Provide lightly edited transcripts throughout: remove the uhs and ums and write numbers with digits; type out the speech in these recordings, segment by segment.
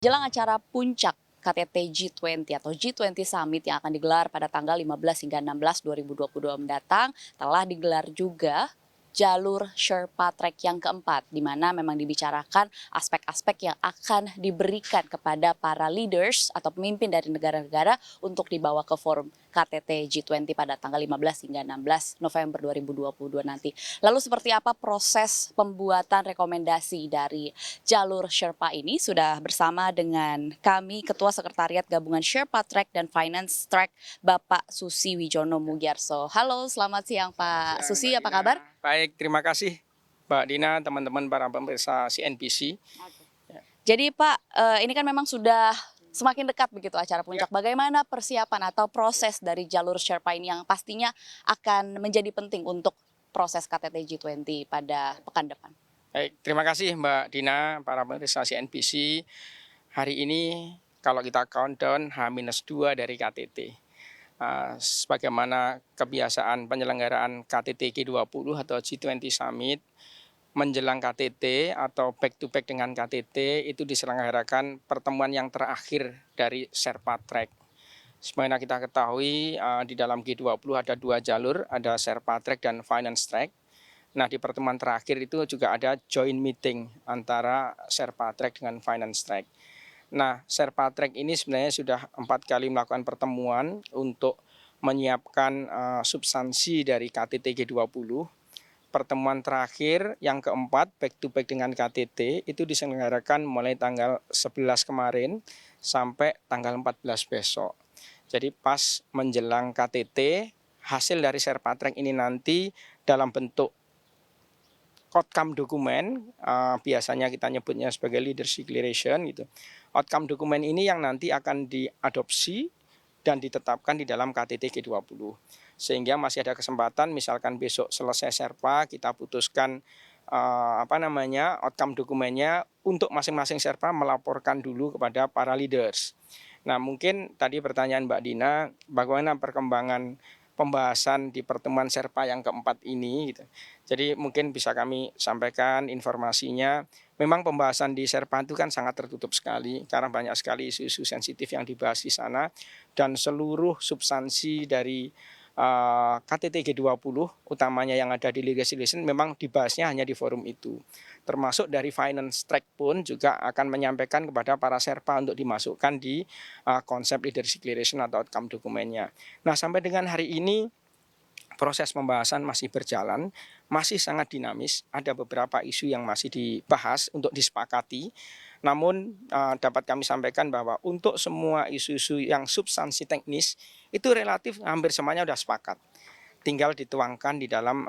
Jelang acara puncak KTT G20 atau G20 Summit yang akan digelar pada tanggal 15 hingga 16 2022 mendatang, telah digelar juga jalur Sherpa Track yang keempat, di mana memang dibicarakan aspek-aspek yang akan diberikan kepada para leaders atau pemimpin dari negara-negara untuk dibawa ke forum KTT G20 pada tanggal 15 hingga 16 November 2022 nanti. Lalu seperti apa proses pembuatan rekomendasi dari jalur Sherpa ini? Sudah bersama dengan kami Ketua Sekretariat Gabungan Sherpa Track dan Finance Track Bapak Susi Wijono Mugiarso. Halo, selamat siang Pak Siang, Susi, Mbak apa Dina. kabar? Baik, terima kasih Mbak Dina, teman-teman para pemirsa CNBC. Jadi Pak, ini kan memang sudah semakin dekat begitu acara Ya. puncak. Bagaimana persiapan atau proses dari jalur Sherpa ini yang pastinya akan menjadi penting untuk proses KTT G20 pada pekan depan? Baik, terima kasih Mbak Dina, para pemirsa CNBC. Hari ini kalau kita countdown H-2 dari KTT. Sebagaimana kebiasaan penyelenggaraan KTT G20 atau G20 Summit, menjelang KTT atau back to back dengan KTT itu diselenggarakan pertemuan yang terakhir dari Sherpa Track. Sebagaimana kita ketahui di dalam G20 ada dua jalur, ada Sherpa Track dan Finance Track. Nah, di pertemuan terakhir itu juga ada joint meeting antara Sherpa Track dengan Finance Track. Nah, Sherpa Track ini sebenarnya sudah 4 kali melakukan pertemuan untuk menyiapkan substansi dari KTT G20. Pertemuan terakhir yang keempat back to back dengan KTT itu diselenggarakan mulai tanggal 11 kemarin sampai tanggal 14 besok. Jadi pas menjelang KTT, hasil dari Sherpa Track ini nanti dalam bentuk outcome dokumen, biasanya kita nyebutnya sebagai leadership declaration gitu. Outcome dokumen ini yang nanti akan diadopsi dan ditetapkan di dalam KTT G20. Sehingga masih ada kesempatan misalkan besok selesai Sherpa kita putuskan outcome dokumennya untuk masing-masing Sherpa melaporkan dulu kepada para leaders. Nah, mungkin tadi pertanyaan Mbak Dina, bagaimana perkembangan pembahasan di pertemuan Sherpa yang keempat ini gitu. Jadi mungkin bisa kami sampaikan informasinya. Memang pembahasan di Sherpa itu kan sangat tertutup sekali karena banyak sekali isu-isu sensitif yang dibahas di sana dan seluruh substansi dari KTT G20 utamanya yang ada di legislation memang dibahasnya hanya di forum itu. Termasuk dari Finance Track pun juga akan menyampaikan kepada para Sherpa untuk dimasukkan di konsep leadership declaration atau outcome dokumennya. Nah, sampai dengan hari ini proses pembahasan masih berjalan, masih sangat dinamis, ada beberapa isu yang masih dibahas untuk disepakati. Namun dapat kami sampaikan bahwa untuk semua isu-isu yang substansi teknis itu relatif hampir semuanya sudah sepakat. Tinggal dituangkan di dalam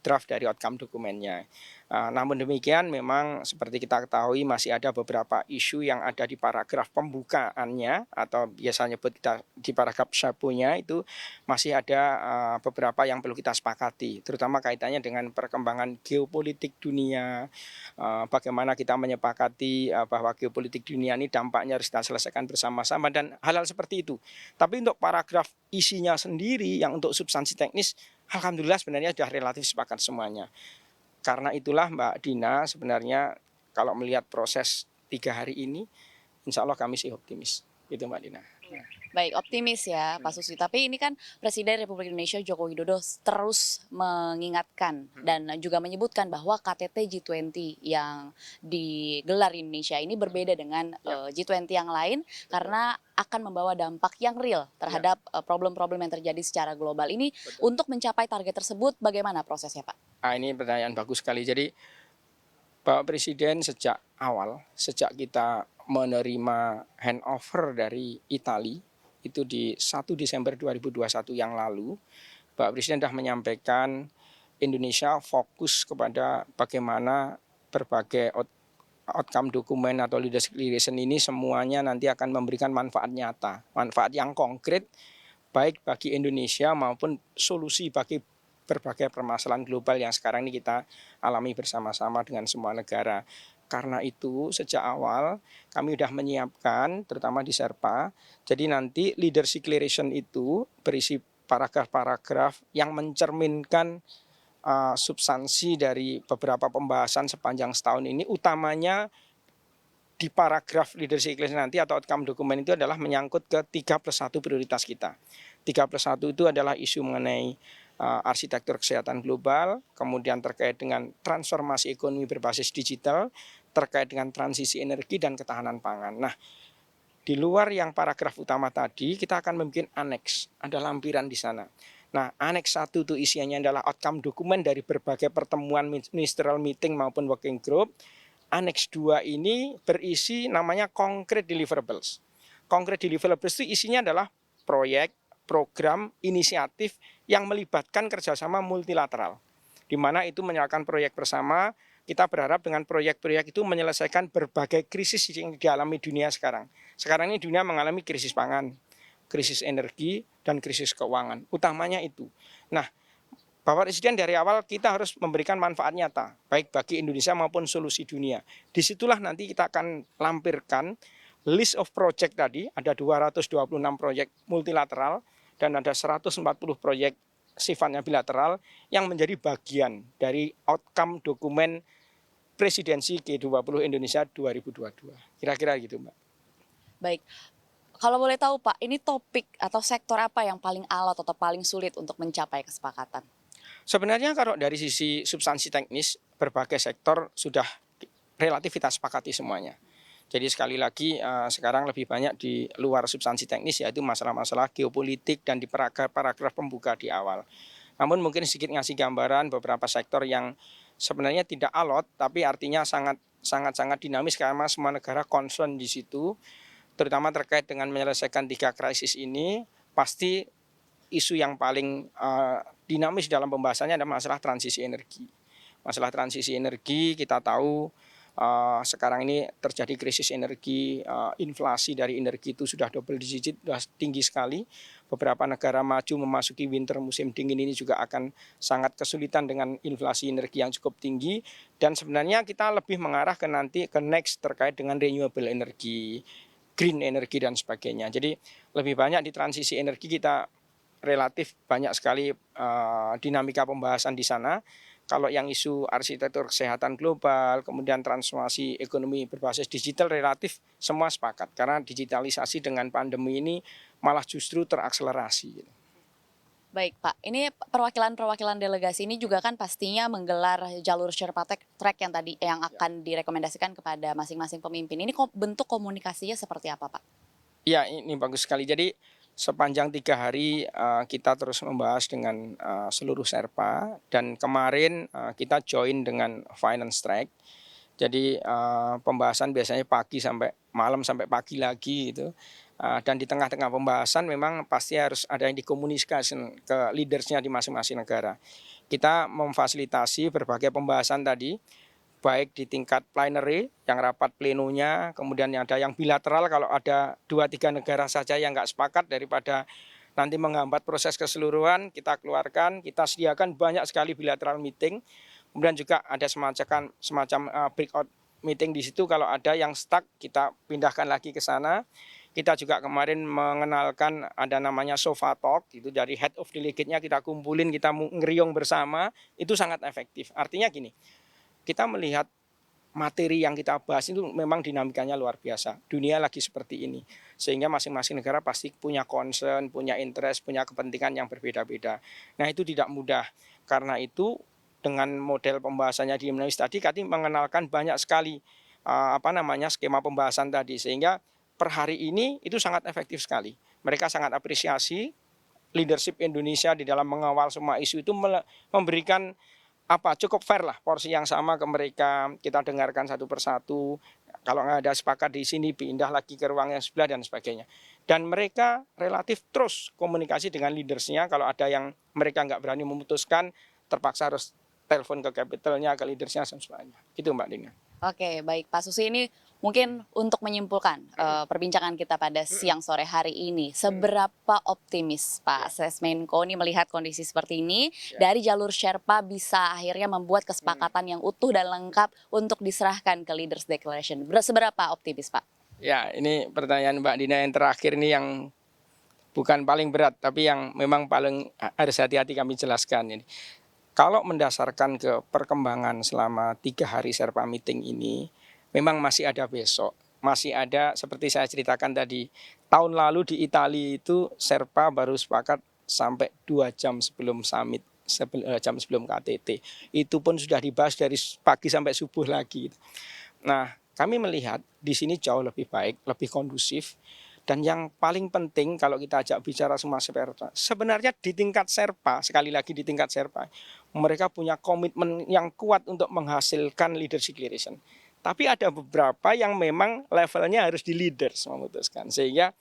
draft dari outcome dokumennya. Namun demikian memang seperti kita ketahui masih ada beberapa isu yang ada di paragraf pembukaannya atau biasanya kita di paragraf syapunya itu masih ada beberapa yang perlu kita sepakati, terutama kaitannya dengan perkembangan geopolitik dunia, bagaimana kita menyepakati bahwa geopolitik dunia ini dampaknya harus kita selesaikan bersama-sama dan hal-hal seperti itu. Tapi untuk paragraf isinya sendiri yang untuk substansi teknis, alhamdulillah sebenarnya sudah relatif sepakat semuanya. Karena itulah Mbak Dina sebenarnya kalau melihat proses 3 hari ini, insya Allah kami sih optimis. Itu Mbak Dina. Baik, optimis ya Pak Susi. Tapi ini kan Presiden Republik Indonesia Joko Widodo terus mengingatkan dan juga menyebutkan bahwa KTT G20 yang digelar di Indonesia ini berbeda dengan G20 yang lain karena akan membawa dampak yang real terhadap problem-problem yang terjadi secara global ini. Betul. Untuk mencapai target tersebut bagaimana prosesnya Pak? Ini pertanyaan bagus sekali. Jadi Bapak Presiden sejak awal, sejak kita menerima handover dari Italia, itu di 1 Desember 2021 yang lalu, Bapak Presiden sudah menyampaikan Indonesia fokus kepada bagaimana berbagai outcome dokumen atau leadership declaration ini semuanya nanti akan memberikan manfaat nyata, manfaat yang konkret baik bagi Indonesia maupun solusi bagi berbagai permasalahan global yang sekarang ini kita alami bersama-sama dengan semua negara. Karena itu sejak awal kami sudah menyiapkan terutama di Sherpa. Jadi nanti leadership declaration itu berisi paragraf-paragraf yang mencerminkan substansi dari beberapa pembahasan sepanjang setahun ini, utamanya di paragraf leadership checklist nanti atau outcome dokumen itu adalah menyangkut ke 3+1 prioritas kita. 3+1 itu adalah isu mengenai arsitektur kesehatan global, kemudian terkait dengan transformasi ekonomi berbasis digital, terkait dengan transisi energi dan ketahanan pangan. Nah, di luar yang paragraf utama tadi, kita akan membuat aneks, ada lampiran di sana. Nah, aneks 1 itu isinya adalah outcome dokumen dari berbagai pertemuan ministerial meeting maupun working group. Aneks 2 ini berisi namanya concrete deliverables. Concrete deliverables itu isinya adalah proyek, program, inisiatif yang melibatkan kerjasama multilateral. Di mana itu menyalakan proyek bersama. Kita berharap dengan proyek-proyek itu menyelesaikan berbagai krisis yang dialami dunia sekarang. Sekarang ini dunia mengalami krisis pangan, krisis energi, dan krisis keuangan. Utamanya itu. Nah, Bapak Presiden dari awal kita harus memberikan manfaat nyata, baik bagi Indonesia maupun solusi dunia. Disitulah nanti kita akan lampirkan list of project tadi, ada 226 proyek multilateral, dan ada 140 proyek sifatnya bilateral yang menjadi bagian dari outcome dokumen Presidensi G20 Indonesia 2022. Kira-kira gitu, Mbak. Baik, kalau boleh tahu Pak, ini topik atau sektor apa yang paling alot atau paling sulit untuk mencapai kesepakatan? Sebenarnya kalau dari sisi substansi teknis, berbagai sektor sudah relatif kita sepakati semuanya. Jadi sekali lagi sekarang lebih banyak di luar substansi teknis, yaitu masalah-masalah geopolitik dan di paragraf pembuka di awal. Namun mungkin sedikit ngasih gambaran beberapa sektor yang sebenarnya tidak alot, tapi artinya sangat dinamis karena semua negara concern di situ, terutama terkait dengan menyelesaikan 3 krisis ini. Pasti isu yang paling dinamis dalam pembahasannya adalah masalah transisi energi. Masalah transisi energi kita tahu sekarang ini terjadi krisis energi, inflasi dari energi itu sudah double digit, sudah tinggi sekali. Beberapa negara maju memasuki winter musim dingin ini juga akan sangat kesulitan dengan inflasi energi yang cukup tinggi. Dan sebenarnya kita lebih mengarah ke nanti ke next terkait dengan renewable energy, green energy dan sebagainya. Jadi lebih banyak di transisi energi kita relatif banyak sekali dinamika pembahasan di sana. Kalau yang isu arsitektur kesehatan global, kemudian transformasi ekonomi berbasis digital relatif semua sepakat. Karena digitalisasi dengan pandemi ini malah justru terakselerasi. Baik Pak, ini perwakilan-perwakilan delegasi ini juga kan pastinya menggelar jalur Sherpa Track yang tadi yang akan direkomendasikan kepada masing-masing pemimpin. Ini bentuk komunikasinya seperti apa Pak? Ya, ini bagus sekali. Jadi sepanjang 3 hari kita terus membahas dengan seluruh Sherpa, dan kemarin kita join dengan finance track. Jadi pembahasan biasanya pagi sampai malam sampai pagi lagi gitu. Dan di tengah-tengah pembahasan memang pasti harus ada yang dikomunikasikan ke leadersnya di masing-masing negara. Kita memfasilitasi berbagai pembahasan tadi, baik di tingkat plenary yang rapat plenonya, kemudian ada yang bilateral kalau ada 2-3 negara saja yang nggak sepakat, daripada nanti menghambat proses keseluruhan, kita keluarkan, kita sediakan banyak sekali bilateral meeting. Kemudian juga ada semacam breakout meeting di situ, kalau ada yang stuck kita pindahkan lagi ke sana. Kita juga kemarin mengenalkan ada namanya sofa talk, itu dari head of delegate-nya kita kumpulin, kita ngeriung bersama, itu sangat efektif. Artinya gini, kita melihat materi yang kita bahas itu memang dinamikanya luar biasa. Dunia lagi seperti ini. Sehingga masing-masing negara pasti punya concern, punya interest, punya kepentingan yang berbeda-beda. Nah, itu tidak mudah. Karena itu dengan model pembahasannya di Indonesia tadi, kami mengenalkan banyak sekali skema pembahasan tadi, sehingga per hari ini itu sangat efektif sekali. Mereka sangat apresiasi leadership Indonesia di dalam mengawal semua isu itu, memberikan cukup fair lah, porsi yang sama ke mereka. Kita dengarkan satu persatu, kalau nggak ada sepakat di sini pindah lagi ke ruang yang sebelah dan sebagainya. Dan mereka relatif terus komunikasi dengan leadersnya. Kalau ada yang mereka nggak berani memutuskan, terpaksa harus telepon ke capitalnya, ke leadersnya dan sebagainya. Itu Mbak Dina. Oke, baik Pak Susi, ini mungkin untuk menyimpulkan perbincangan kita pada siang sore hari ini, seberapa optimis Pak Sesmenko ini melihat kondisi seperti ini dari jalur Sherpa bisa akhirnya membuat kesepakatan yang utuh dan lengkap untuk diserahkan ke Leaders Declaration. Seberapa optimis Pak? Ya, ini pertanyaan Mbak Dina yang terakhir ini yang bukan paling berat, tapi yang memang paling harus hati-hati kami jelaskan ini. Kalau mendasarkan ke perkembangan selama 3 hari Sherpa meeting ini, memang masih ada besok. masih ada seperti saya ceritakan tadi, tahun lalu di Italia itu Sherpa baru sepakat sampai 2 jam sebelum summit, jam sebelum KTT. Itu pun sudah dibahas dari pagi sampai subuh lagi. Nah, kami melihat di sini jauh lebih baik, lebih kondusif. Dan yang paling penting kalau kita ajak bicara semua Sherpa, sebenarnya di tingkat Sherpa, sekali lagi di tingkat Sherpa, mereka punya komitmen yang kuat untuk menghasilkan leadership declaration. Tapi ada beberapa yang memang levelnya harus di leaders memutuskan. Sehingga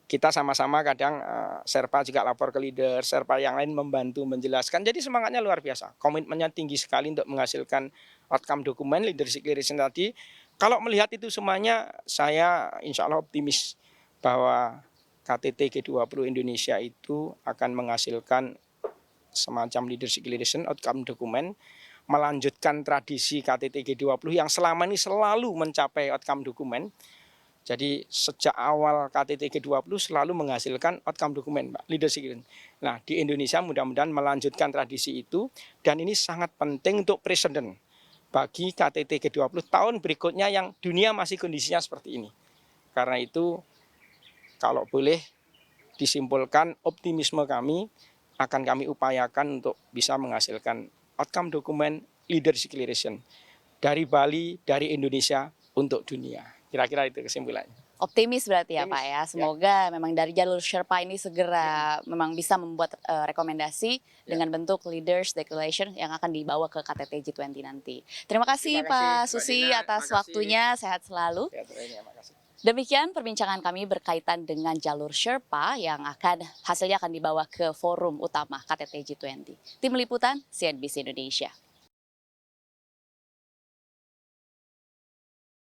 kita sama-sama kadang Sherpa juga lapor ke leader, Sherpa yang lain membantu menjelaskan. Jadi semangatnya luar biasa. Komitmennya tinggi sekali untuk menghasilkan outcome dokumen leadership declaration tadi. Kalau melihat itu semuanya, saya insya Allah optimis bahwa KTT G20 Indonesia itu akan menghasilkan semacam leadership declaration outcome dokumen, melanjutkan tradisi KTT G20 yang selama ini selalu mencapai outcome dokumen. Jadi sejak awal KTT G20 selalu menghasilkan outcome dokumen, Mbak, leadership declaration. Nah, di Indonesia mudah-mudahan melanjutkan tradisi itu, dan ini sangat penting untuk presiden bagi KTT G20 tahun berikutnya yang dunia masih kondisinya seperti ini. Karena itu kalau boleh disimpulkan, optimisme kami akan kami upayakan untuk bisa menghasilkan outcome dokumen leadership declaration dari Bali, dari Indonesia untuk dunia. Kira-kira itu kesimpulannya. Optimis berarti ya Pak Optimis, ya. Semoga memang dari jalur Sherpa ini segera memang bisa membuat rekomendasi dengan bentuk leaders declaration yang akan dibawa ke KTT G20 nanti. Terima kasih Terima kasih, Pak Mbak Susi Dina. atas Terima kasih. waktunya. Sehat selalu. Ya, makasih. Demikian perbincangan kami berkaitan dengan jalur Sherpa yang hasilnya akan dibawa ke forum utama KTT G20. Tim Liputan CNBC Indonesia.